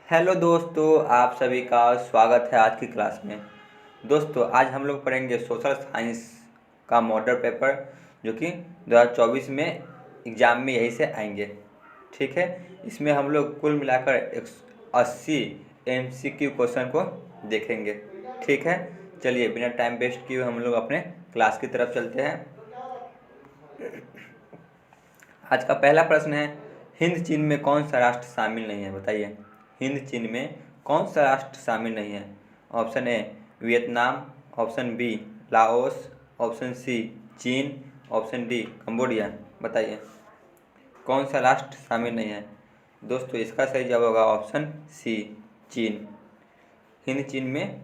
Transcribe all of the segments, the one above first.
Hello दोस्तों, आप सभी का स्वागत है आज की क्लास में। दोस्तों, आज हम लोग पढ़ेंगे सोशल साइंस का मॉडल पेपर, जो कि 2024 में एग्ज़ाम में यही से आएंगे। ठीक है, इसमें हम लोग कुल मिलाकर 180 MCQ क्वेश्चन को देखेंगे। ठीक है, चलिए बिना टाइम वेस्ट किए हम लोग अपने क्लास की तरफ चलते हैं। आज का पहला प्रश्न है, हिंद चीन में कौन सा राष्ट्र शामिल नहीं है? बताइए, हिंद चीन में कौन सा राष्ट्र शामिल नहीं है? Option A Vietnam, option B Laos, option C चीन, ऑप्शन डी कंबोडिया। बताइए कौन सा राष्ट्र शामिल नहीं है? दोस्तों, इसका सही जवाब होगा ऑप्शन सी चीन। हिंद चीन में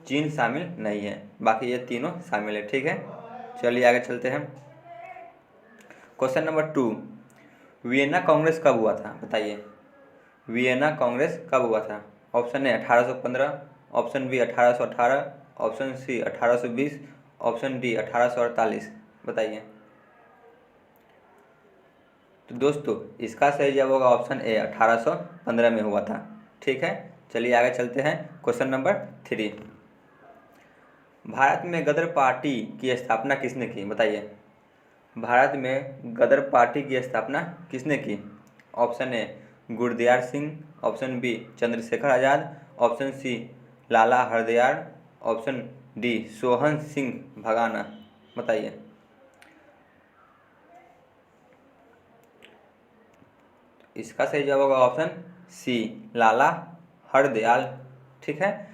चीन शामिल नहीं है, बाकी ये तीनों शामिल है। ठीक है, चलिए आगे चलते हैं। क्वेश्चन नंबर 2, वियना कांग्रेस कब हुआ था? बताइए, वियना कांग्रेस कब हुआ था? Option A 1815, option B 1818, option C 1820, option D 1848। बताइए। तो दोस्तों, इसका सही जवाब होगा ऑप्शन ए 1815 में हुआ था। ठीक है, चलिए आगे चलते हैं। क्वेश्चन नंबर 3, भारत में गदर पार्टी की स्थापना किसने की? बताइए, भारत में गदर पार्टी की स्थापना किसने की? Option A Gurdayal Singh, option B Chandrashekhar Azad, option C Lala Hardayal, option D Sohan Singh Bhakna. बताइए। इसका सही जवाब होगा ऑप्शन सी लाला हरदयाल। ठीक है,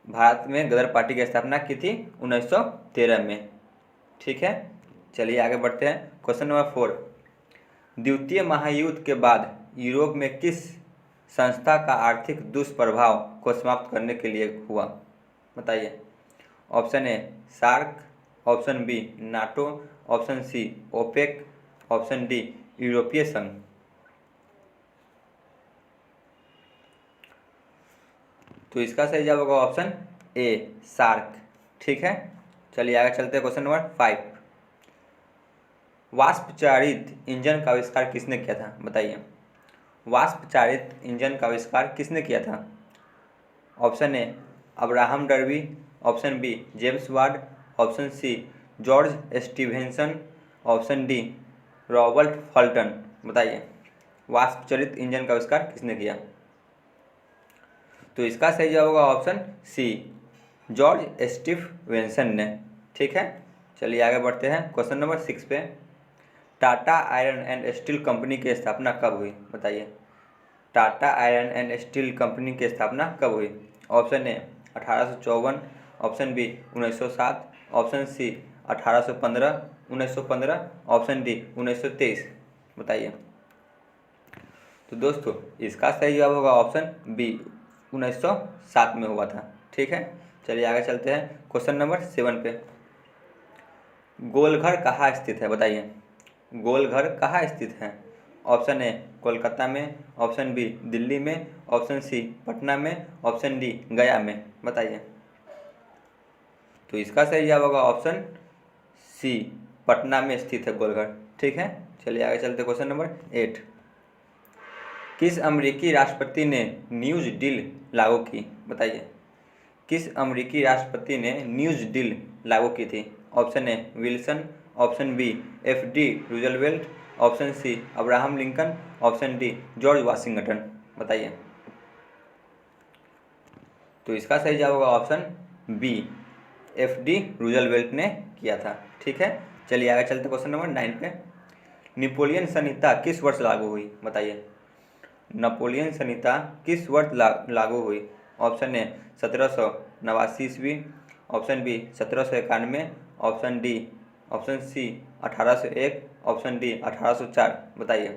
भारत में गदर पार्टी की स्थापना की थी 1913 में। ठीक है, चलिए आगे बढ़ते हैं। क्वेश्चन नंबर 4, द्वितीय महायुद्ध के बाद यूरोप में किस संस्था का आर्थिक दुष्प्रभाव को समाप्त करने के लिए हुआ? बताइए। Option A SAARC, option B NATO, option C OPEC, option D यूरोपीय संघ। तो इसका सही जवाब होगा ऑप्शन ए सार्क। ठीक है, चलिए आगे चलते हैं। क्वेश्चन नंबर 5, वाष्प चालित इंजन का आविष्कार किसने किया था? बताइए, वाष्प चालित इंजन का आविष्कार किसने किया था? Option A Abraham Darby, option B James Watt, option C George Stephenson, option D Robert Fulton. बताइए, वाष्प चालित इंजन का आविष्कार किसने किया? तो इसका सही जवाब होगा ऑप्शन सी जॉर्ज स्टीवेंसन ने। ठीक है, चलिए आगे बढ़ते हैं। क्वेश्चन नंबर 6 पे, Tata iron and steel company की स्थापना कब हुई? बताइए, Tata iron and steel company की स्थापना कब हुई? Option A 1854, option B 1907, option C 1915, option D 1923। बताइए। तो दोस्तों, इसका सही जवाब होगा ऑप्शन बी 1907 में हुआ था। ठीक है, चलिए आगे चलते हैं। क्वेश्चन नंबर 7 पे, गोलघर कहाँ स्थित है? बताइए, गोलघर कहाँ स्थित है? ऑप्शन ए कोलकाता में, ऑप्शन बी दिल्ली में, ऑप्शन सी पटना में, ऑप्शन डी गया में। बताइए। तो इसका सही जवाब होगा ऑप्शन सी पटना में स्थित है गोलघर। ठीक है, चलिए आगे चलते। क्वेश्चन नंबर 8, किस अमेरिकी राष्ट्रपति ने न्यूज डील लागू की? बताइए, किस अमेरिकी राष्ट्रपति ने न्यूज डील लागू की थी? Option A Wilson, option B FD Roosevelt, option C Abraham Lincoln, option D George Washington. बताइए। तो इसका सही जवाब होगा ऑप्शन बी FD रूजवेल्ट ने किया था। ठीक है, चलिए आगे चलते। क्वेश्चन नंबर 9 पे, नेपोलियन संहिता किस वर्ष लागू हुई? बताइए, नेपोलियन संहिता किस वर्ष लागू हुई? ऑप्शन ए 1789 ईस्वी, option B 1791, option C 1801, option D 1804। बताइए।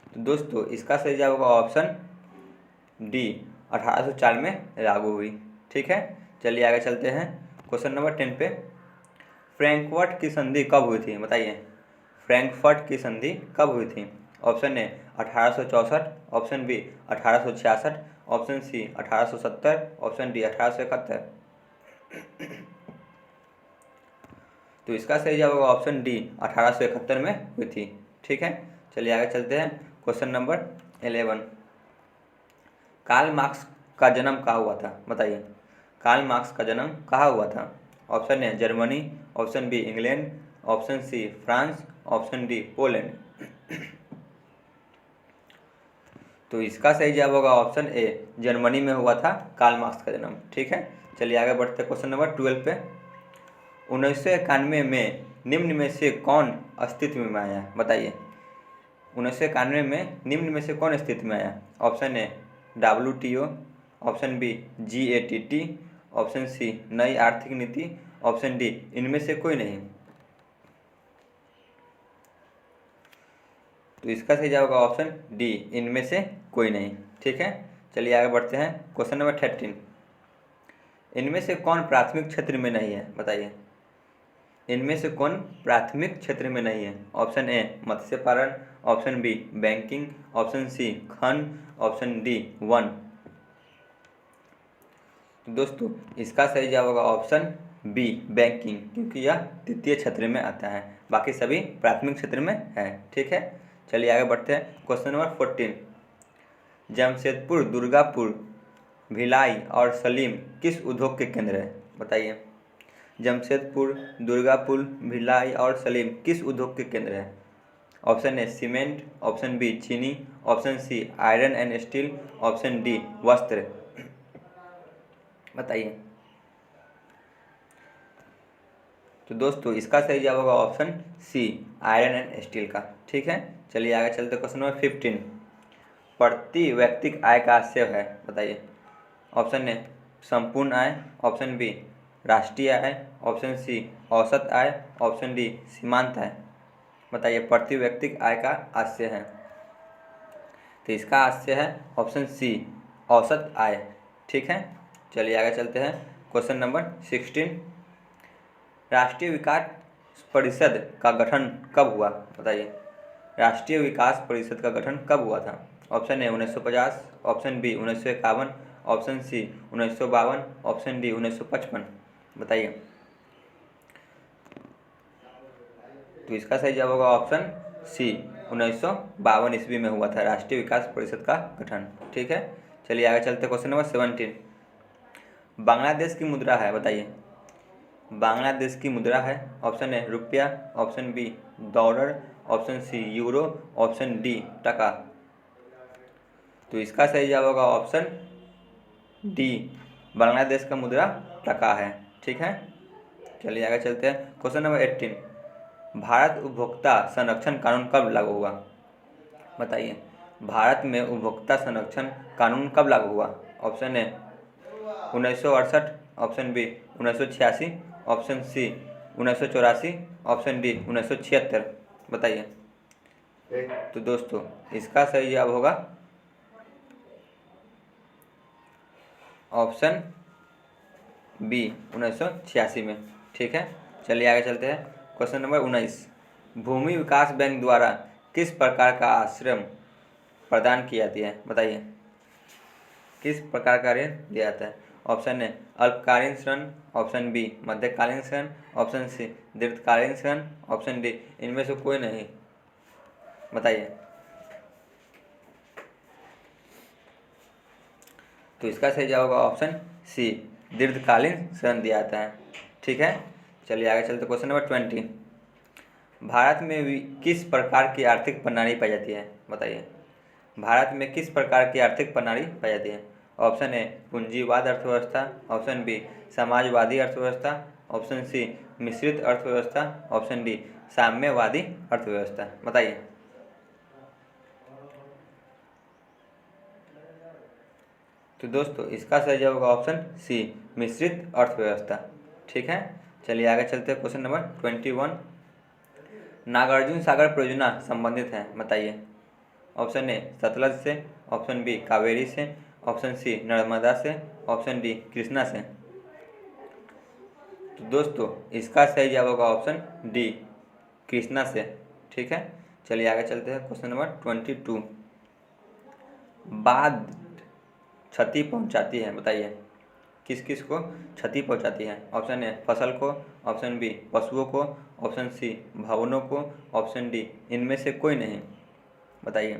तो दोस्तों, इसका सही जवाब होगा ऑप्शन डी 1804 में लागू हुई। ठीक है, चलिए आगे चलते हैं। क्वेश्चन नंबर 10 पे, फ्रैंकफर्ट की संधि कब हुई थी? बताइए, फ्रैंकफर्ट की संधि कब हुई थी? Option A 1864, option B 1866, option C 1870, option D 1871। तो इसका सही जवाब होगा ऑप्शन डी 1871 में हुई थी। ठीक है। चलिए आगे चलते हैं। क्वेश्चन नंबर 11, कार्ल मार्क्स का जन्म कहाँ हुआ था? बताइए, कार्ल मार्क्स का जन्म कहाँ हुआ था? Option A Germany, option B England, option C France, option D Poland. तो इसका सही जवाब होगा ऑप्शन ए, जर्मनी में हुआ था कार्ल मार्क्स का जन्म। ठीक है। चलिए आगे बढ़ते हैं क्वेश्चन नंबर 12 पे। 1991 में निम्न में से कौन अस्तित्व में आया? बताइए, 1991 में निम्न में से कौन अस्तित्व में आया? Option A WTO, option B GATT, option C नई आर्थिक नीति, ऑप्शन डी इनमें से कोई नहीं। तो इसका सही जवाब होगा ऑप्शन डी, इनमें से कोई नहीं। ठीक है। चलिए आगे बढ़ते हैं। क्वेश्चन नंबर 13, इनमें से कौन प्राथमिक क्षेत्र में नहीं है? बताइए, इनमें से कौन प्राथमिक क्षेत्र में नहीं है? ऑप्शन ए मत्स्य पालन, option B banking, option C खनन, ऑप्शन डी वन। तो दोस्तों इसका सही जवाब होगा ऑप्शन बी बैंकिंग, क्योंकि यह द्वितीय क्षेत्र में आता है, बाकी सभी प्राथमिक क्षेत्र में है। ठीक है। चलिए आगे बढ़ते हैं। क्वेश्चन नंबर 14, जमशेदपुर, दुर्गापुर, भिलाई और सलीम किस उद्योग के केंद्र है? बताइए, जमशेदपुर, दुर्गापुर, भिलाई और सलीम किस उद्योग के केंद्र है? Option A cement, option B चीनी, option C iron and steel, option D वस्त्र। बताइए। तो दोस्तों इसका सही जवाब होगा option C iron and steel का। ठीक है। चलिए आगे चलते क्वेश्चन नंबर 15, प्रति व्यक्ति आय का आशय है? बताइए, ऑप्शन ए संपूर्ण आय, ऑप्शन बी राष्ट्रीय आय, ऑप्शन सी औसत आय, ऑप्शन डी सीमांत आय। बताइए, प्रति व्यक्ति आय का आशय है, तो इसका आशय है ऑप्शन सी औसत आय। ठीक है। चलिए आगे चलते हैं। क्वेश्चन नंबर 16, राष्ट्रीय विकास परिषद का गठन कब हुआ? बताइए, राष्ट्रीय विकास परिषद का गठन कब हुआ था? Option A 1950, option B 1951, option C 1952, option D 1955। बताइए। तो इसका सही जवाब होगा ऑप्शन सी 1952 ईस्वी में हुआ था राष्ट्रीय विकास परिषद का गठन। ठीक है। चलिए आगे चलते क्वेश्चन नंबर 17, बांग्लादेश की मुद्रा है? बताइए, बांग्लादेश की मुद्रा है। ऑप्शन ए रुपया, option B dollar, option C euro, option D taka. तो इसका सही जवाब होगा ऑप्शन डी, बांग्लादेश का मुद्रा टका है। ठीक है। चलिए आगे चलते हैं। क्वेश्चन नंबर 18, भारत उपभोक्ता संरक्षण कानून कब लागू हुआ? बताइए, भारत में उपभोक्ता संरक्षण कानून कब लागू हुआ? Option A 1968, option B 1986, option C 1984, option D 1976। बताइए। तो दोस्तों इसका सही जवाब होगा ऑप्शन बी 1986 में। ठीक है। चलिए आगे चलते हैं। क्वेश्चन नंबर 19, भूमि विकास बैंक द्वारा किस प्रकार का आश्रय प्रदान की जाती है? बताइए, किस प्रकार का ऋण दिया जाता है? ऑप्शन ए अल्पकालीन ऋण, ऑप्शन बी मध्यकालीन ऋण, ऑप्शन सी दीर्घकालीन ऋण, ऑप्शन डी इनमें से कोई नहीं। बताइए। तो इसका सही जवाब होगा ऑप्शन सी दीर्घकालीन ऋण दिया जाता है। ठीक है। चलिए आगे चलते क्वेश्चन नंबर 20, भारत में किस प्रकार की आर्थिक प्रणाली पाई जाती है? बताइए, भारत में किस प्रकार की आर्थिक प्रणाली पाई जाती है? ऑप्शन ए पूंजीवाद अर्थव्यवस्था, ऑप्शन बी समाजवादी अर्थव्यवस्था, ऑप्शन सी मिश्रित अर्थव्यवस्था, ऑप्शन डी साम्यवादी अर्थव्यवस्था। बताइए। तो दोस्तों इसका सही जवाब होगा ऑप्शन सी मिश्रित अर्थव्यवस्था। ठीक है। चलिए आगे चलते हैं। क्वेश्चन नंबर 21, नागार्जुन सागर परियोजना संबंधित है? बताइए, ऑप्शन ए सतलज से, ऑप्शन बी कावेरी से, ऑप्शन सी नर्मदा से, ऑप्शन डी कृष्णा से। तो दोस्तों इसका सही जवाब होगा ऑप्शन डी कृष्णा से। ठीक है। चलिए आगे चलते हैं। क्वेश्चन नंबर 22, बाढ़ क्षति पहुंचाती है? बताइए, किस किस को क्षति पहुंचाती है? ऑप्शन ए फसल को, ऑप्शन बी पशुओं को, ऑप्शन सी भवनों को, ऑप्शन डी इनमें से कोई नहीं। बताइए।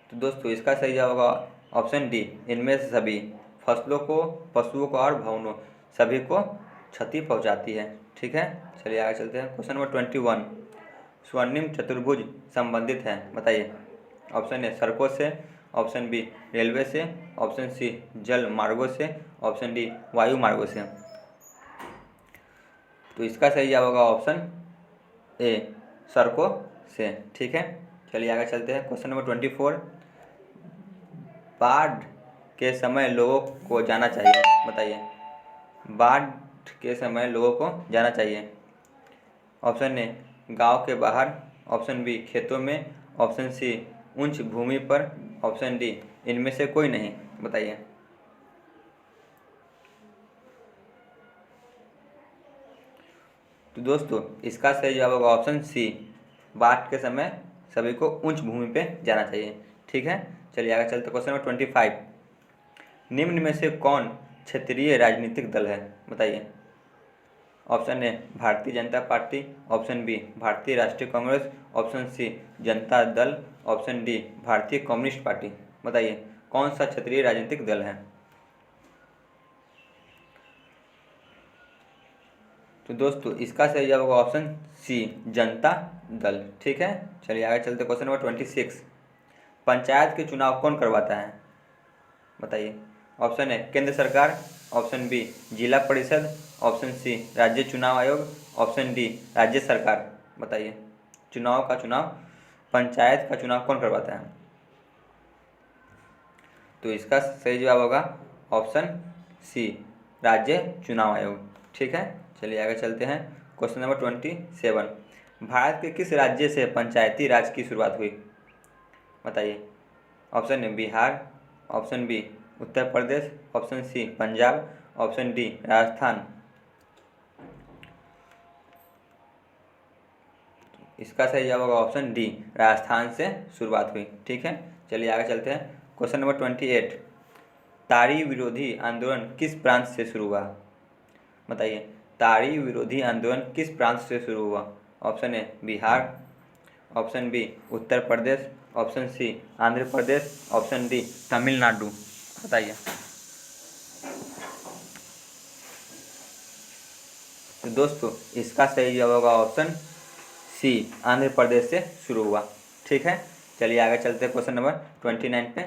तो दोस्तों इसका सही जवाब होगा ऑप्शन डी, इनमें से सभी। फसलों को, पशुओं को और भवनों सभी को क्षति पहुंचाती है। ठीक है, चलिए आगे चलते हैं। क्वेश्चन नंबर 21, स्वर्णिम चतुर्भुज संबंधित है। बताइए। ऑप्शन ए सड़कों से, ऑप्शन बी रेलवे से, ऑप्शन सी जल मार्गों से, ऑप्शन डी वायु मार्गों से। तो इसका सही जवाब होगा ऑप्शन ए, सड़कों से। ठीक है, चलिए आगे चलते हैं। क्वेश्चन नंबर 24, बाढ़ के समय लोगों को जाना चाहिए। बताइए। बाढ़ के समय लोगों को जाना चाहिए। ऑप्शन ए गांव के बाहर, ऑप्शन बी खेतों में, ऑप्शन सी उच्च भूमि पर, ऑप्शन डी इनमें से कोई नहीं। बताइए। तो दोस्तों इसका सही जवाब होगा ऑप्शन सी, बाढ़ के समय सभी को उच्च भूमि पे जाना चाहिए। ठीक है, चलिए आगे चलते। क्वेश्चन नंबर 25, निम्न में से कौन क्षेत्रीय राजनीतिक दल है? बताइए। ऑप्शन ए Bharatiya Janata party, option B भारतीय राष्ट्रीय Congress, option C Janata Dal, option D भारतीय कम्युनिस्ट पार्टी। बताइए कौन सा क्षेत्रीय राजनीतिक दल है? तो दोस्तों इसका सही जवाब होगा ऑप्शन सी, जनता दल। ठीक है, चलिए आगे चलते। क्वेश्चन नंबर 26, पंचायत के चुनाव कौन करवाता है? बताइए। ऑप्शन ए केंद्र सरकार, ऑप्शन बी जिला परिषद, ऑप्शन सी राज्य चुनाव आयोग, ऑप्शन डी राज्य सरकार। बताइए चुनाव पंचायत का चुनाव कौन करवाता है? तो इसका सही जवाब होगा ऑप्शन सी, राज्य चुनाव आयोग। ठीक है, चलिए आगे चलते हैं। क्वेश्चन नंबर 27, भारत के किस राज्य से पंचायती राज की शुरुआत हुई? बताइए। Option A Bihar, option B Uttar Pradesh, option C Punjab, option D Rajasthan. इसका सही जवाब होगा ऑप्शन डी, राजस्थान से शुरुआत हुई। ठीक है, चलिए आगे चलते हैं। क्वेश्चन नंबर 28, ताड़ी विरोधी आंदोलन किस प्रांत से शुरू हुआ? बताइए। ताड़ी विरोधी आंदोलन किस प्रांत से शुरू हुआ? Option A Bihar, option B Uttar Pradesh, option C Andhra Pradesh, option D Tamil Nadu. बताइए। तो दोस्तों इसका सही जवाब होगा ऑप्शन सी, आंध्र प्रदेश से शुरू हुआ। ठीक है, चलिए आगे चलते हैं। क्वेश्चन नंबर 29 पे,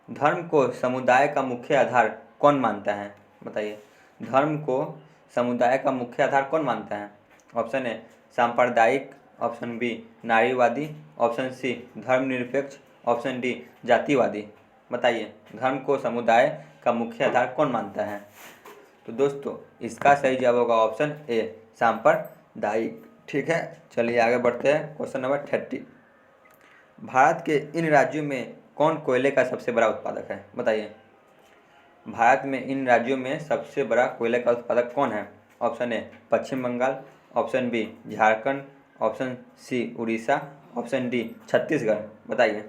धर्म को समुदाय का मुख्य आधार कौन मानता है? बताइए। धर्म को समुदाय का मुख्य आधार कौन मानता है? ऑप्शन ए सांप्रदायिक, ऑप्शन बी नारीवादी, ऑप्शन सी धर्मनिरपेक्ष, ऑप्शन डी जातिवादी। बताइए धर्म को समुदाय का मुख्य आधार कौन मानता है? तो दोस्तों इसका सही जवाब होगा ऑप्शन ए, सांप्रदायिक। ठीक है, चलिए आगे बढ़ते हैं। क्वेश्चन नंबर 30, भारत के इन राज्यों में कौन कोयले का सबसे बड़ा उत्पादक है? बताइए। भारत में इन राज्यों में सबसे बड़ा कोयले का उत्पादक कौन है? Option A Paschim Bengal, option B Jharkhand, option C Orissa, option D Chhattisgarh. बताइए।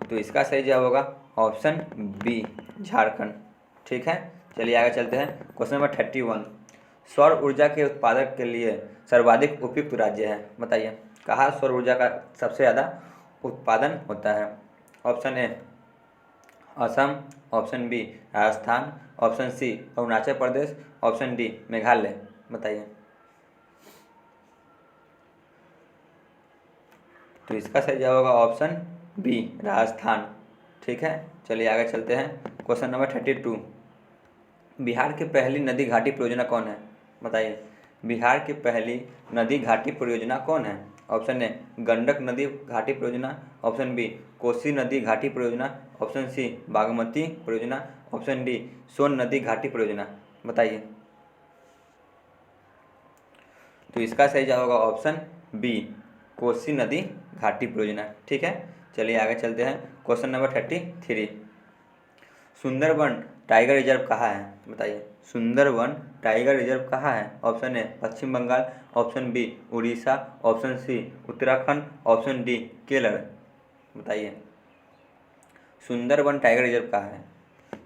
तो इसका सही जवाब होगा ऑप्शन बी, झारखंड। ठीक है, चलिए आगे चलते हैं। क्वेश्चन नंबर 31, सौर ऊर्जा के उत्पादक के लिए सर्वाधिक उपयुक्त राज्य है? बताइए। कहाँ सौर ऊर्जा का सबसे ज़्यादा उत्पादन होता है? Option A Assam, option B Rajasthan, option C Arunachal Pradesh, option D Meghalaya. बताइए। तो इसका सही जवाब होगा ऑप्शन बी, राजस्थान। ठीक है, चलिए आगे चलते हैं। क्वेश्चन नंबर 32, बिहार की पहली नदी घाटी परियोजना कौन है? बताइए। बिहार की पहली नदी घाटी परियोजना कौन है? ऑप्शन ए गंडक नदी घाटी परियोजना, ऑप्शन बी कोसी नदी घाटी परियोजना, ऑप्शन सी बागमती परियोजना, ऑप्शन डी सोन नदी घाटी परियोजना। बताइए। तो इसका सही जवाब होगा ऑप्शन बी, कोसी नदी घाटी परियोजना। ठीक है, चलिए आगे चलते हैं। Question number 33, Sundarban tiger reserve कहाँ है, बताइए। सुंदरवन टाइगर रिजर्व कहाँ है? Option A Paschim Bengal, option B Orissa, option C Uttarakhand, option D Kerala. बताइए सुंदरवन टाइगर रिजर्व कहाँ है?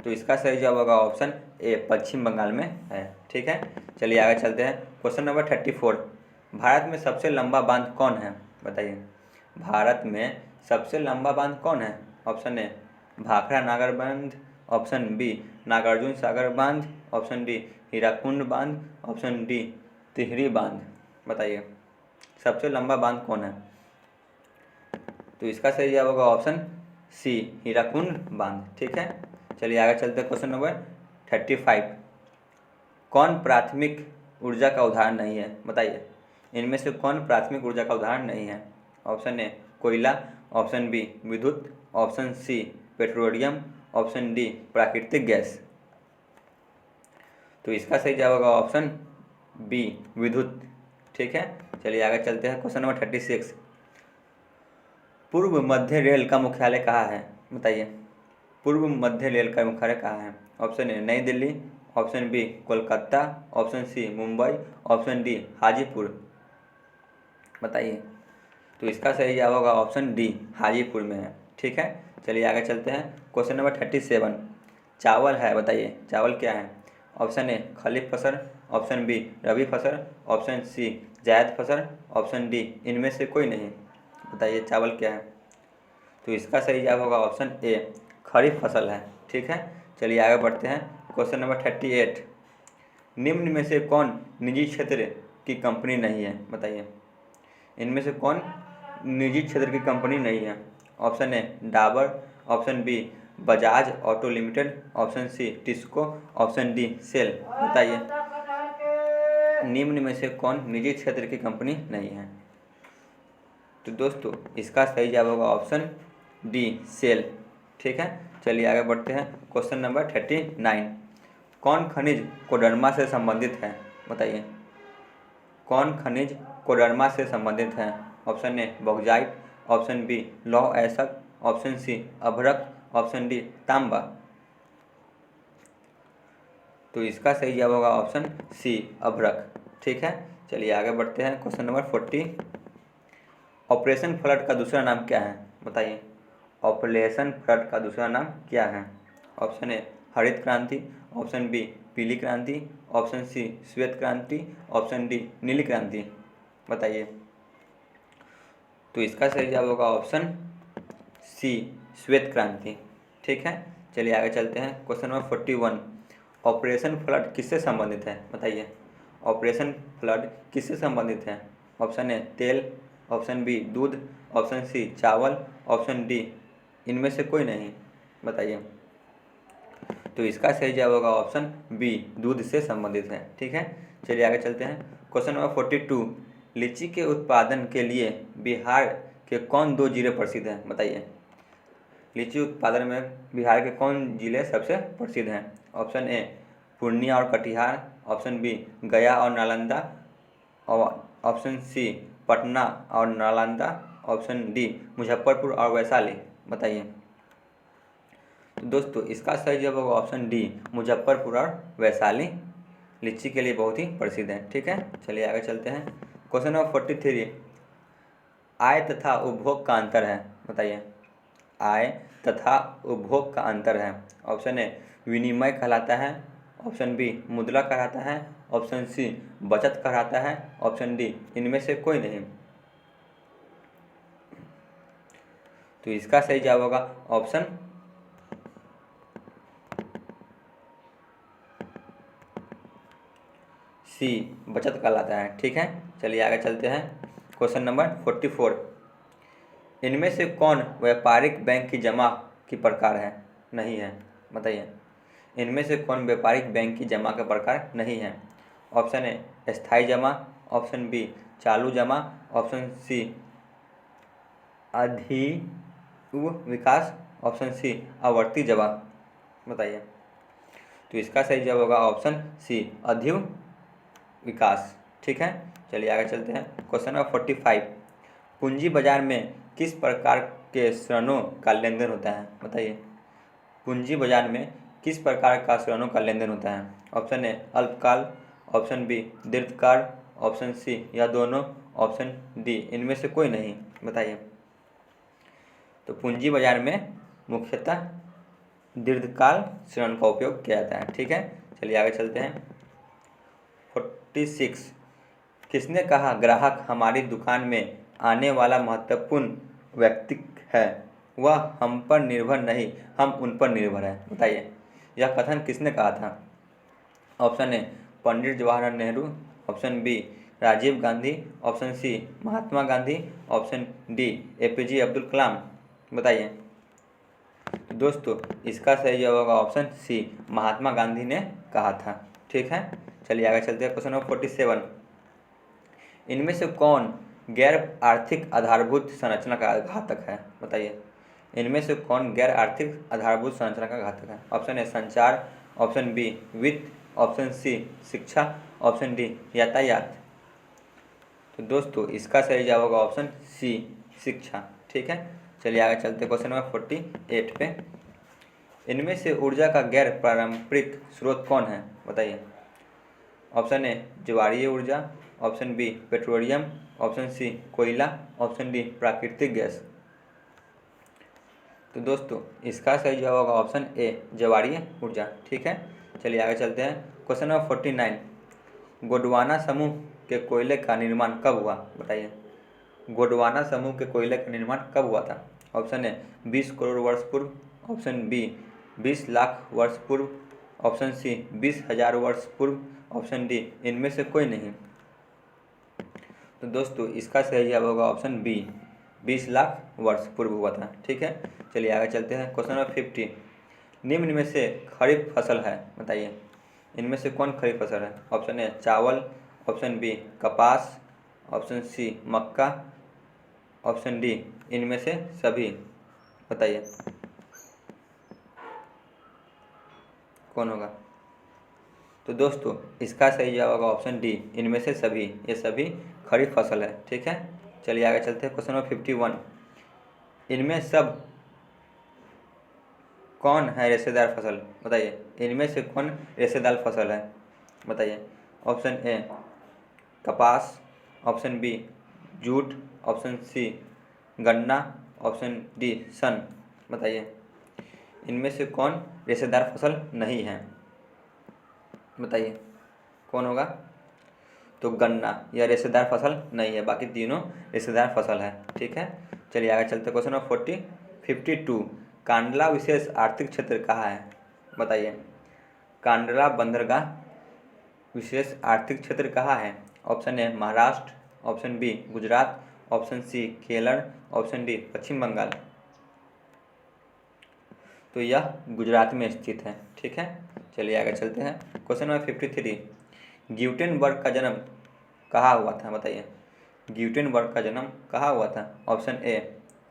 तो इसका सही जवाब होगा ऑप्शन ए पश्चिम बंगाल में है। ठीक है, चलिए आगे चलते हैं। क्वेश्चन नंबर 34, भारत में सबसे लंबा बांध कौन है? बताइए भारत में सबसे लंबा बांध कौन है? ऑप्शन ए भाखड़ा नागर बांध, ऑप्शन बी नागार्जुन सागर बांध, ऑप्शन डी हीराकुंड बांध, ऑप्शन डी तिहरी बांध। बताइए सबसे लंबा बांध कौन है? तो इसका सही जवाब होगा ऑप्शन सी हीराकुंड बांध। ठीक है, चलिए आगे चलते हैं। क्वेश्चन नंबर 35, कौन प्राथमिक ऊर्जा का उदाहरण नहीं है? बताइए इनमें से कौन प्राथमिक ऊर्जा का उदाहरण नहीं है? ऑप्शन ए कोयला, ऑप्शन बी विद्युत, option C petroleum, option D प्राकृतिक गैस। तो इसका सही जवाब होगा ऑप्शन बी विद्युत। ठीक है, चलिए आगे चलते हैं। क्वेश्चन नंबर 36, पूर्व मध्य रेल का मुख्यालय कहाँ है? बताइए पूर्व मध्य रेल का मुख्यालय कहाँ है? ऑप्शन ए नई Delhi, option B Kolkata, option C Mumbai, option D Hajipur. बताइए तो इसका सही जवाब होगा ऑप्शन डी हाजीपुर में है। ठीक है, चलिए आगे चलते हैं। क्वेश्चन नंबर 37, चावल है, बताइए चावल क्या है? ऑप्शन ए खरीफ फसल, ऑप्शन बी रबी फसल, ऑप्शन सी जायद फसल, ऑप्शन डी इनमें से कोई नहीं। बताइए चावल क्या है? तो इसका सही जवाब होगा ऑप्शन ए खरीफ फसल है। ठीक है, चलिए आगे बढ़ते हैं। क्वेश्चन नंबर 38, निम्न में से कौन निजी क्षेत्र की कंपनी नहीं है? बताइए इनमें से कौन निजी क्षेत्र की कंपनी नहीं है? Option A Dabur, option B Bajaj auto limited, option C TISCO, option D SAIL. बताइए निम्न में से कौन निजी क्षेत्र की कंपनी नहीं है? तो दोस्तों इसका सही जवाब होगा ऑप्शन डी सेल। ठीक है, चलिए आगे बढ़ते हैं। क्वेश्चन नंबर 39, कौन खनिज कोडरमा से संबंधित है? बताइए कौन खनिज कोडरमा से संबंधित है? Option A bauxite, option B लौह अयस्क, ऑप्शन सी अभ्रक, ऑप्शन डी तांबा। तो इसका सही जवाब होगा ऑप्शन सी अभ्रक। ठीक है, चलिए आगे बढ़ते हैं। क्वेश्चन नंबर 40, ऑपरेशन फ्लड का दूसरा नाम क्या है? बताइए ऑपरेशन फ्लड का दूसरा नाम क्या है? ऑप्शन ए हरित क्रांति, ऑप्शन बी पीली क्रांति, ऑप्शन सी श्वेत क्रांति, ऑप्शन डी नीली क्रांति। बताइए तो इसका सही जवाब होगा ऑप्शन सी श्वेत क्रांति। ठीक है, चलिए आगे चलते हैं। क्वेश्चन नंबर 41, ऑपरेशन फ्लड किससे संबंधित है? बताइए ऑपरेशन फ्लड किससे संबंधित है? ऑप्शन ए तेल, ऑप्शन बी दूध, ऑप्शन सी चावल, ऑप्शन डी इनमें से कोई नहीं। बताइए तो इसका सही जवाब होगा ऑप्शन बी दूध से संबंधित है। ठीक है, चलिए आगे चलते हैं। क्वेश्चन नंबर 42, लीची के उत्पादन के लिए बिहार के कौन दो जिले प्रसिद्ध हैं? बताइए लीची उत्पादन में बिहार के कौन जिले सबसे प्रसिद्ध हैं? ऑप्शन ए पूर्णिया और कटिहार, ऑप्शन बी गया और नालंदा, और ऑप्शन सी पटना और नालंदा, ऑप्शन डी मुजफ्फरपुर और वैशाली। बताइए तो दोस्तों इसका सही जवाब होगा ऑप्शन डी मुजफ्फरपुर और वैशाली लीची के लिए बहुत ही प्रसिद्ध है। ठीक है, चलिए आगे चलते हैं। क्वेश्चन नंबर 43, आय तथा उपभोग का अंतर है। बताइए आय तथा उपभोग का अंतर है। ऑप्शन ए विनिमय कहलाता है, ऑप्शन बी मुद्रा कहलाता है, ऑप्शन सी बचत कहलाता है, ऑप्शन डी इनमें से कोई नहीं। तो इसका सही जवाब होगा ऑप्शन सी बचत कहलाता है। ठीक है, चलिए आगे चलते हैं। क्वेश्चन नंबर 44, इनमें से कौन व्यापारिक बैंक की जमा की प्रकार है नहीं है? बताइए इनमें से कौन व्यापारिक बैंक की जमा का प्रकार नहीं है? ऑप्शन ए स्थायी जमा, ऑप्शन बी चालू जमा, ऑप्शन सी अधिक विकास, ऑप्शन सी आवर्ती जमा। बताइए तो इसका सही जवाब होगा ऑप्शन सी अधिक विकास। ठीक है, चलिए आगे चलते हैं। क्वेश्चन नंबर 45, पूंजी बाजार में किस प्रकार के ऋणों का लेन देन होता है? बताइए पूंजी बाजार में किस प्रकार का ऋणों का लेन देन होता है? ऑप्शन ए अल्पकाल, ऑप्शन बी दीर्घकाल, ऑप्शन सी या दोनों, ऑप्शन डी इनमें से कोई नहीं। बताइए। तो पूंजी बाजार में मुख्यतः दीर्घकाल ऋण का उपयोग किया जाता है। ठीक है, चलिए आगे चलते हैं। 46 किसने कहा ग्राहक हमारी दुकान में आने वाला महत्वपूर्ण व्यक्ति है, वह हम पर निर्भर नहीं हम उन पर निर्भर है? बताइए, यह कथन किसने कहा था? Option A Pandit Jawaharlal Nehru, option B Rajiv Gandhi, option C Mahatma Gandhi, option D APJ Abdul Kalam. बताइए। तो दोस्तों इसका सही जवाब होगा ऑप्शन सी, महात्मा गांधी ने कहा था। ठीक है, चलिए आगे चलते हैं। क्वेश्चन नंबर 47 इनमें से कौन गैर आर्थिक आधारभूत संरचना का घातक है? बताइए, इनमें से कौन गैर आर्थिक आधारभूत संरचना का घातक है? ऑप्शन ए संचार, ऑप्शन बी वित्त, ऑप्शन सी शिक्षा, ऑप्शन डी यातायात। तो दोस्तों इसका सही जवाब होगा ऑप्शन सी, शिक्षा। ठीक है, चलिए आगे चलते हैं क्वेश्चन नंबर 48 पे। इनमें से ऊर्जा का गैर पारंपरिक स्रोत कौन है? बताइए। ऑप्शन ए ज्वारीय ऊर्जा, option B petroleum, option C कोयला, ऑप्शन डी प्राकृतिक गैस। तो दोस्तों इसका सही जवाब होगा ऑप्शन ए ज्वारीय ऊर्जा। ठीक है, चलिए आगे चलते हैं। क्वेश्चन नंबर 49 गोंडवाना समूह के कोयले का निर्माण कब हुआ? बताइए, गोंडवाना समूह के कोयले का निर्माण कब हुआ था? ऑप्शन ए 20 करोड़ वर्ष पूर्व, ऑप्शन बी 20 लाख वर्ष पूर्व, ऑप्शन सी 20,000 वर्ष पूर्व, ऑप्शन डी इनमें से कोई नहीं। तो दोस्तों इसका सही जवाब होगा ऑप्शन बी, 20 लाख वर्ष पूर्व हुआ था। ठीक है, चलिए आगे चलते हैं। क्वेश्चन नंबर 50 निम्न में से खरीफ फसल है? बताइए, इनमें से कौन खरीफ फसल है? ऑप्शन ए चावल, ऑप्शन बी कपास, ऑप्शन सी मक्का, ऑप्शन डी इनमें से सभी। बताइए कौन होगा? तो दोस्तों इसका सही जवाब होगा ऑप्शन डी, इनमें से सभी। ये सभी खरीफ फसल है। ठीक है, चलिए आगे चलते हैं। क्वेश्चन नंबर 51 इनमें सब कौन है रेशेदार फसल? बताइए, इनमें से कौन रेशेदार फसल है? बताइए। ऑप्शन ए कपास, option B jute, option C गन्ना, ऑप्शन डी सन। बताइए, इनमें से कौन रेशेदार फसल नहीं है? बताइए कौन होगा? तो गन्ना यह रेशेदार फसल नहीं है, बाकी तीनों रेशेदार फसल है। ठीक है, चलिए आगे चलते हैं। क्वेश्चन नंबर 52 कांडला विशेष आर्थिक क्षेत्र कहाँ है? बताइए, कांडला बंदरगाह विशेष आर्थिक क्षेत्र कहाँ है? Option A Maharashtra, option B Gujarat, option C Kerala, option D Paschim Bangal. तो यह गुजरात में स्थित है। ठीक है, चलिए आगे चलते हैं। क्वेश्चन नंबर 53 ग्यूटेनबर्ग का जन्म कहाँ हुआ था? बताइए, ग्यूटेनबर्ग का जन्म कहाँ हुआ था? Option A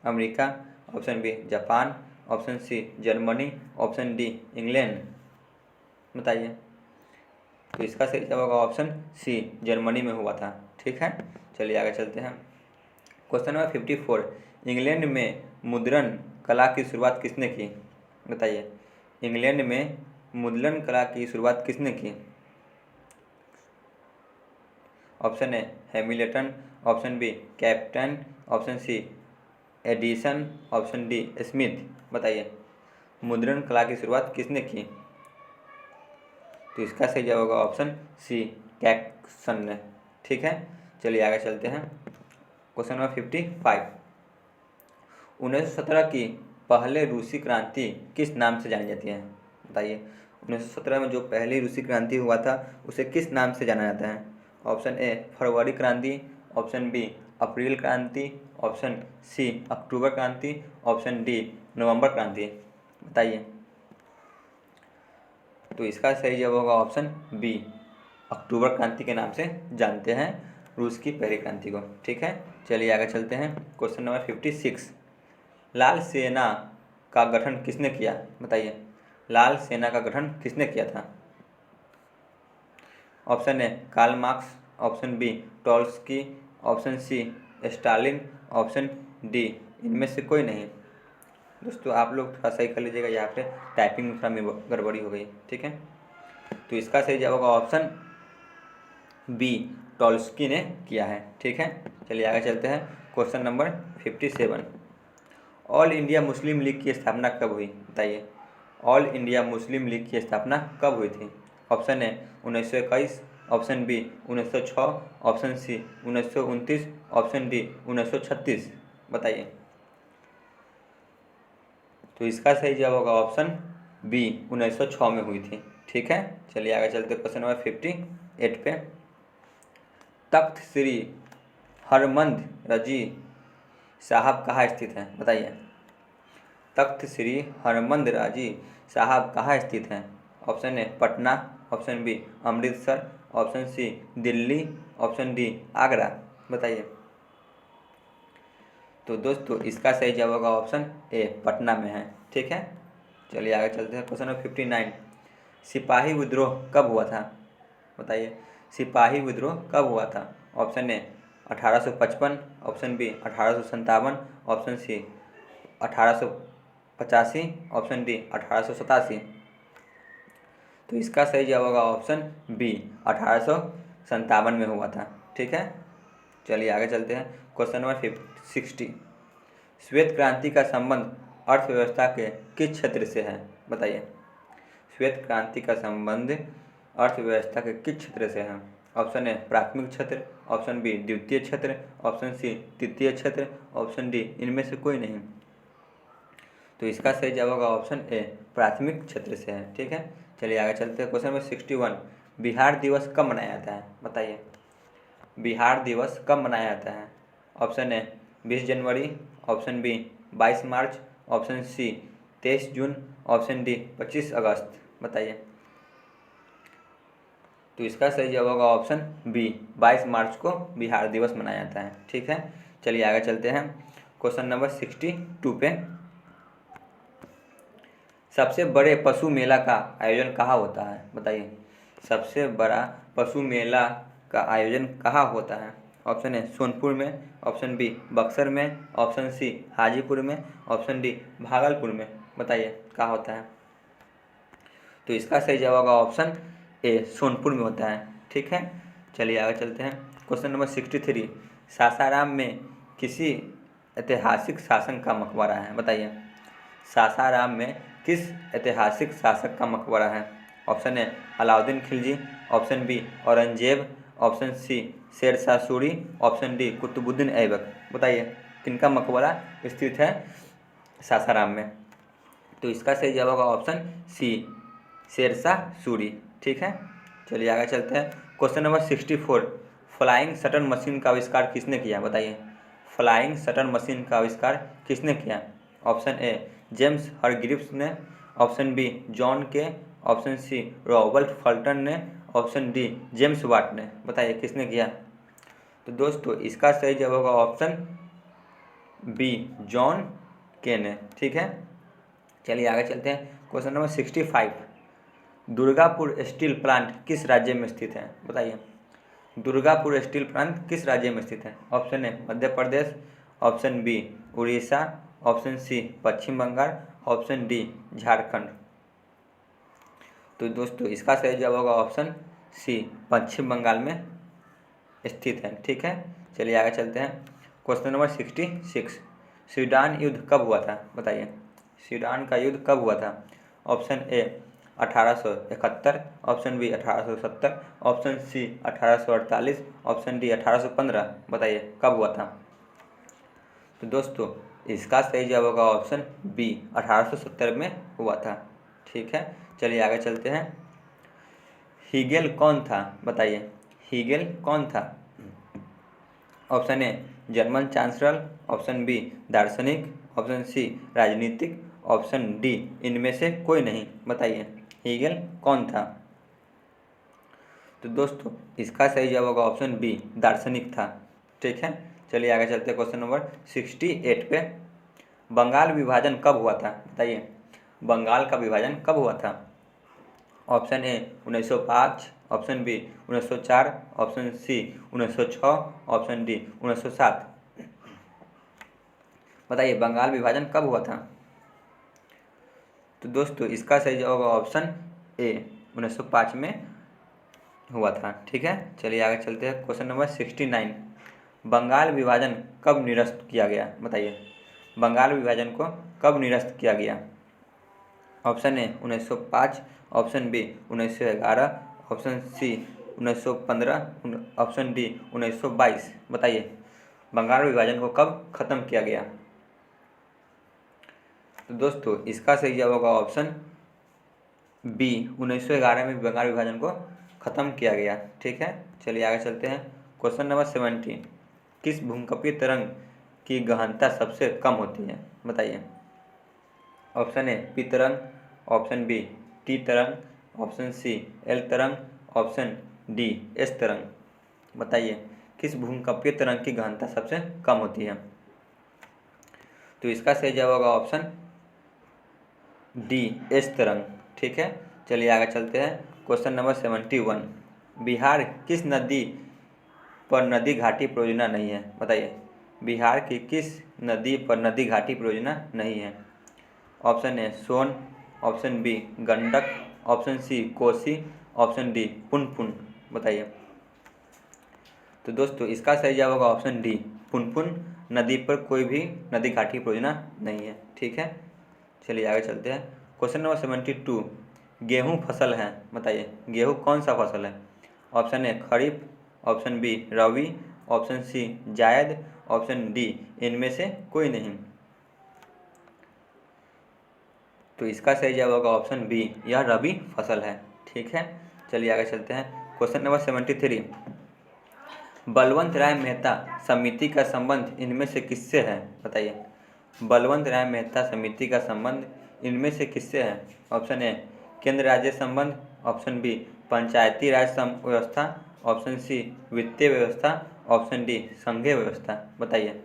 America, option B Japan, option C Germany, option D England. बताइए। तो इसका सही जवाब होगा ऑप्शन सी, जर्मनी में हुआ था। ठीक है, चलिए आगे चलते हैं। क्वेश्चन नंबर 54 इंग्लैंड में मुद्रण कला की शुरुआत किसने की? बताइए, इंग्लैंड में मुद्रण कला की शुरुआत किसने की? Option A Hamilton, option B Caxton, option C Edison, option D Smith. बताइए, मुद्रण कला की शुरुआत किसने की? तो इसका सही जवाब होगा ऑप्शन सी, कैक्सन ने। ठीक है, चलिए आगे चलते हैं। क्वेश्चन नंबर 55 1917 की पहले रूसी क्रांति किस नाम से जानी जाती है? बताइए, 1917 में जो पहली रूसी क्रांति हुआ था उसे किस नाम से जाना जाता है? ऑप्शन ए फरवरी क्रांति, ऑप्शन बी अप्रैल क्रांति, ऑप्शन सी अक्टूबर क्रांति, ऑप्शन डी नवंबर क्रांति। बताइए। तो इसका सही जवाब होगा ऑप्शन बी, अक्टूबर क्रांति के नाम से जानते हैं रूस की पहली क्रांति को। ठीक है, चलिए आगे चलते हैं। क्वेश्चन नंबर 56 लाल सेना का गठन किसने किया? बताइए, लाल सेना का गठन किसने किया था? Option A Karl Marx, option B टॉल्स्की, option C Stalin, option D इनमें से कोई नहीं। दोस्तों आप लोग थोड़ा सही कर लीजिएगा, यहाँ पे टाइपिंग में थोड़ा गड़बड़ी हो गई, ठीक है। तो इसका सही जवाब होगा ऑप्शन बी, टॉल्स्की ने किया है, ठीक है। चलिए आगे चलते हैं। Question number 57, all India Muslim league की स्थापना कब हुई, बताइए। ऑल इंडिया मुस्लिम लीग की स्थापना कब हुई थी? Option A 1921, option B 1906, option C 1929, option D 1936, बताइए। तो इसका सही जवाब होगा ऑप्शन बी, 1906 में हुई थी, ठीक है। चलिए आगे चलते हैं क्वेश्चन नंबर 58 पे। तख्त श्री हरमंद रजी साहब कहाँ स्थित हैं, बताइए। तख्त श्री हरमंद राजी साहब कहाँ स्थित हैं? Option A Patna, option B Amritsar, option C Delhi, option D Agra, बताइए। तो दोस्तों इसका सही जवाब होगा ऑप्शन ए, पटना में है, ठीक है। चलिए आगे चलते हैं। क्वेश्चन नंबर 59, सिपाही विद्रोह कब हुआ था, बताइए। सिपाही विद्रोह कब हुआ था? Option A 1855, option B 1857, option C 1885, option D 1887। तो इसका सही जवाब होगा ऑप्शन बी, 1857 में हुआ था, ठीक है। चलिए आगे चलते हैं। क्वेश्चन नंबर 60, श्वेत क्रांति का संबंध अर्थव्यवस्था के किस क्षेत्र से है, बताइए। श्वेत क्रांति का संबंध अर्थव्यवस्था के किस क्षेत्र से है? ऑप्शन ए प्राथमिक क्षेत्र, ऑप्शन बी द्वितीय क्षेत्र, ऑप्शन सी तृतीय क्षेत्र, ऑप्शन डी इनमें से कोई नहीं। तो इसका सही जवाब होगा ऑप्शन ए, प्राथमिक क्षेत्र से है, ठीक है। चलिए आगे चलते हैं। क्वेश्चन नंबर 61, बिहार दिवस कब मनाया जाता है, बताइए। बिहार दिवस कब मनाया जाता है? ऑप्शन ए 20 जनवरी, ऑप्शन बी 22 मार्च, ऑप्शन सी 23 जून, ऑप्शन डी 25 अगस्त, बताइए। तो इसका सही जवाब होगा ऑप्शन बी, 22 मार्च को बिहार दिवस मनाया जाता है, ठीक है। चलिए आगे चलते हैं। क्वेश्चन नंबर 62 पे, सबसे बड़े पशु मेला का आयोजन कहाँ होता है, बताइए। सबसे बड़ा पशु मेला का आयोजन कहाँ होता है? ऑप्शन ए सोनपुर में, ऑप्शन बी बक्सर में, ऑप्शन सी हाजीपुर में, ऑप्शन डी भागलपुर में, बताइए कहाँ होता है। तो इसका सही जवाब होगा ऑप्शन ए, सोनपुर में होता है, ठीक है। चलिए आगे चलते हैं। क्वेश्चन नंबर 63, सासाराम में किसी ऐतिहासिक शासक का मकबरा है, बताइए। सासाराम में किस ऐतिहासिक शासक का मकबरा है? Option A Alauddin Khilji, option B Aurangzeb, option C Sher Shah Suri, option D Qutubuddin Aibak, बताइए किनका मकबरा स्थित है सासाराम में। तो इसका सही जवाब होगा ऑप्शन सी, शेरशाह सूरी, ठीक है। चलिए आगे चलते हैं। Question number 64, flying shuttle machine का आविष्कार किसने किया, बताइए। फ्लाइंग शटल मशीन का आविष्कार किसने किया? ऑप्शन ए जेम्स हरग्रीव्स ने, ऑप्शन बी जॉन के, ऑप्शन सी रॉबर्ट फल्टन ने, ऑप्शन डी जेम्स वाट ने, बताइए किसने किया। तो दोस्तों इसका सही जवाब होगा ऑप्शन बी, जॉन के ने, ठीक है। चलिए आगे चलते हैं। Question number 65, Durgapur steel plant किस राज्य में स्थित है, बताइए। दुर्गापुर स्टील प्लांट किस राज्य में स्थित है? Option A Madhya Pradesh, option B Orissa, option C Paschim Bengal, option D Jharkhand. तो दोस्तों इसका सही जवाब होगा ऑप्शन सी, पश्चिम बंगाल में स्थित है, ठीक है। चलिए आगे चलते हैं। क्वेश्चन नंबर 66, सूडान युद्ध कब हुआ था, बताइए। सूडान का युद्ध कब हुआ था? Option A 1871, option B 1870, option C 1848, option D 1815, बताइए कब हुआ था। तो दोस्तों इसका सही जवाब होगा ऑप्शन बी, 1870 में हुआ था, ठीक है। चलिए आगे चलते हैं। हीगेल कौन था, बताइए। हीगेल कौन था? Option A German chancellor, option B दार्शनिक, ऑप्शन सी राजनीतिक, ऑप्शन डी इनमें से कोई नहीं, बताइए हीगेल कौन था। तो दोस्तों इसका सही जवाब होगा ऑप्शन बी, दार्शनिक था, ठीक है। चलिए आगे चलते हैं। क्वेश्चन नंबर 68 पे, बंगाल विभाजन कब हुआ था, बताइए। बंगाल का विभाजन कब हुआ था? Option A 1905, option B 1904, option C 1906, option D 1907, बताइए बंगाल विभाजन कब हुआ था। तो दोस्तों इसका सही जवाब होगा ऑप्शन ए, 1905 में हुआ था। ठीक है, चलिए आगे चलते हैं। क्वेश्चन नंबर 69, बंगाल विभाजन कब निरस्त किया गया? बताइए, बंगाल विभाजन को कब निरस्त किया गया? Option A 1905, option B 1911, option C 1915, option D 1922। बताइए, बंगाल विभाजन को कब खत्म किया गया? तो दोस्तों इसका सही जवाब होगा ऑप्शन बी, 1911 में बंगाल विभाजन को ख़त्म किया गया। ठीक है, चलिए आगे चलते हैं। क्वेश्चन नंबर 70, किस भूकंपीय तरंग की गहनता सबसे कम होती है? बताइए, ऑप्शन ए पी तरंग, ऑप्शन बी टी तरंग, ऑप्शन सी एल तरंग, ऑप्शन डी एस तरंग। बताइए, किस भूकंपीय तरंग की गहनता सबसे कम होती है? तो इसका सही जवाब होगा ऑप्शन डी एस तरंग। ठीक है, चलिए आगे चलते हैं। क्वेश्चन नंबर 71, बिहार किस नदी पर नदी घाटी परियोजना नहीं है? बताइए, बिहार की किस नदी पर नदी घाटी परियोजना नहीं है? Option A Son, option B Gandak, option C Kosi, option D Punpun. बताइए, तो दोस्तों इसका सही जवाब होगा ऑप्शन डी, पुनपुन नदी पर कोई भी नदी घाटी परियोजना नहीं है। ठीक है, चलिए आगे चलते हैं। क्वेश्चन नंबर 72, गेहूँ फसल है। बताइए, गेहूँ कौन सा फसल है? Option A kharif, option B rabi, option C zaid, option D इनमें से कोई नहीं। तो इसका सही जवाब होगा ऑप्शन बी, यह रबी फसल है। ठीक है, चलिए आगे चलते हैं। क्वेश्चन नंबर 73, बलवंत राय मेहता समिति का संबंध इनमें से किससे है? बताइए, बलवंत राय मेहता समिति का संबंध इनमें से किससे है? ऑप्शन ए केंद्र राज्य संबंध, ऑप्शन बी पंचायती राज व्यवस्था, ऑप्शन सी वित्तीय व्यवस्था, ऑप्शन डी संघीय व्यवस्था। बताइए,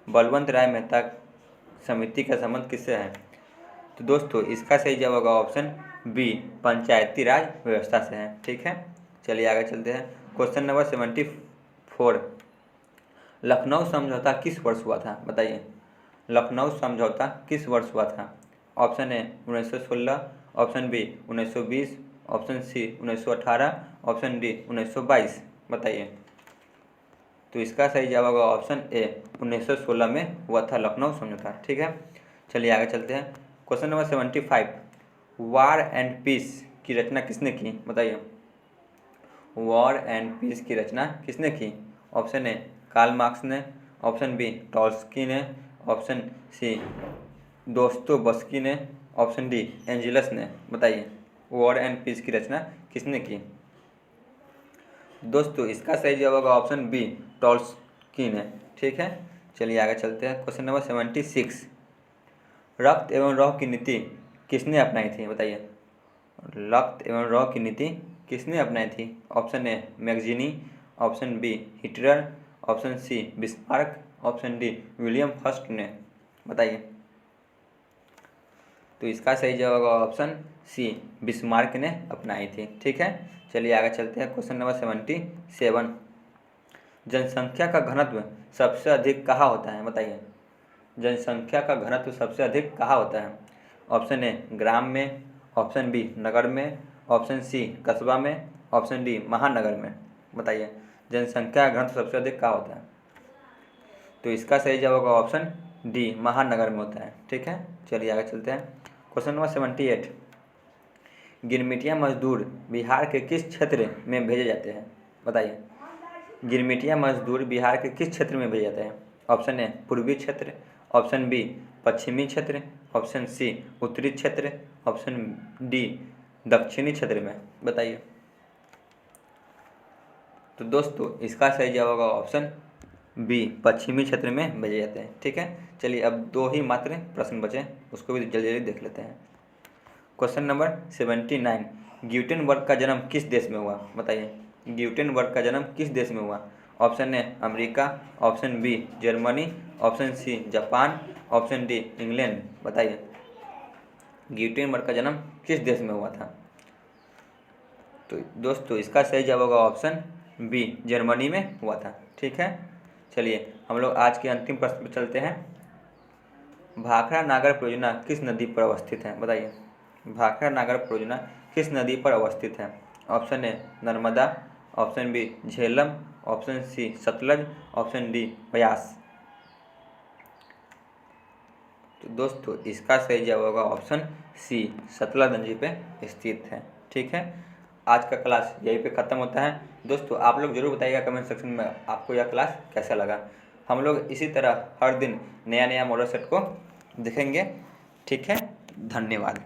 बलवंत राय मेहता समिति का संबंध किससे है? तो दोस्तों इसका सही जवाब होगा ऑप्शन बी, पंचायती राज व्यवस्था से है। ठीक है, चलिए आगे चलते हैं। क्वेश्चन नंबर 74, लखनऊ समझौता किस वर्ष हुआ था? बताइए, लखनऊ समझौता किस वर्ष हुआ था? Option A 1916, option B 1920, option C 1918, option D 1922। बताइए, तो इसका सही जवाब होगा ऑप्शन ए, 1916 में हुआ था लखनऊ समझौता। ठीक है, चलिए आगे चलते हैं। Question number 75, war and peace की रचना किसने की? बताइए, वॉर एंड पीस की रचना किसने की? ऑप्शन ए कार्ल मार्क्स ने, ऑप्शन बी टॉल्स्की ने, ऑप्शन सी दोस्तोयेव्स्की ने, ऑप्शन डी एंजिल्स ने। बताइए, वॉर एंड पीस की रचना किसने की? दोस्तों इसका सही जवाब होगा ऑप्शन बी, टॉल्स्की ने। ठीक है, चलिए आगे चलते हैं। क्वेश्चन नंबर 76, रक्त एवं लौह की नीति किसने अपनाई थी? बताइए, रक्त एवं लौह की नीति किसने अपनाई थी? Option A Mazzini, option B Hitler, option C Bismarck, option D William first ने। बताइए, तो इसका सही जवाब होगा ऑप्शन सी, बिस्मार्क ने अपनाई थी। ठीक है, चलिए आगे चलते हैं। क्वेश्चन नंबर 77, जनसंख्या का घनत्व सबसे अधिक कहाँ होता है? बताइए, जनसंख्या का घनत्व सबसे अधिक कहाँ होता है? ऑप्शन ए ग्राम में, ऑप्शन बी नगर में, ऑप्शन सी कस्बा में, ऑप्शन डी महानगर में। बताइए, जनसंख्या का घनत्व सबसे अधिक कहाँ होता है? तो इसका सही जवाब होगा ऑप्शन डी, महानगर में होता है। ठीक है, चलिए आगे चलते हैं। क्वेश्चन नंबर 78, गिरमिटिया मजदूर बिहार के किस क्षेत्र में भेजे जाते हैं? बताइए, गिरमिटिया मजदूर बिहार के किस क्षेत्र में भेजे जाते हैं? ऑप्शन ए पूर्वी क्षेत्र, ऑप्शन बी पश्चिमी क्षेत्र, ऑप्शन सी उत्तरी क्षेत्र, ऑप्शन डी दक्षिणी क्षेत्र में। बताइए, तो दोस्तों इसका सही जवाब होगा ऑप्शन बी, पश्चिमी क्षेत्र में भेजे जाते हैं। ठीक है, चलिए अब दो ही मात्र प्रश्न बचे, उसको भी जल्दी जल्दी देख लेते हैं। क्वेश्चन नंबर 79, ग्यूटेनबर्ग का जन्म किस देश में हुआ? बताइए, ग्यूटेनबर्ग का जन्म किस देश में हुआ? Option A America, option B Germany, option C Japan, option D England. बताइए, ग्यूटेनबर्ग का जन्म किस देश में हुआ था? तो दोस्तों इसका सही जवाब होगा ऑप्शन बी, जर्मनी में हुआ था। ठीक है, चलिए हम लोग आज के अंतिम प्रश्न पर चलते हैं। भाखड़ा नागर परियोजना किस नदी पर अवस्थित है? बताइए, भाखड़ा नागर परियोजना किस नदी पर अवस्थित है? Option A Narmada, option B Jhelum, option C Sutlej, option D Beas. तो दोस्तों इसका सही जवाब होगा ऑप्शन सी, सतलज नदी पे स्थित है। ठीक है, आज का क्लास यहीं पे ख़त्म होता है। दोस्तों आप लोग ज़रूर बताइएगा कमेंट सेक्शन में आपको यह क्लास कैसा लगा। हम लोग इसी तरह हर दिन नया नया मॉडल सेट को देखेंगे। ठीक है, धन्यवाद।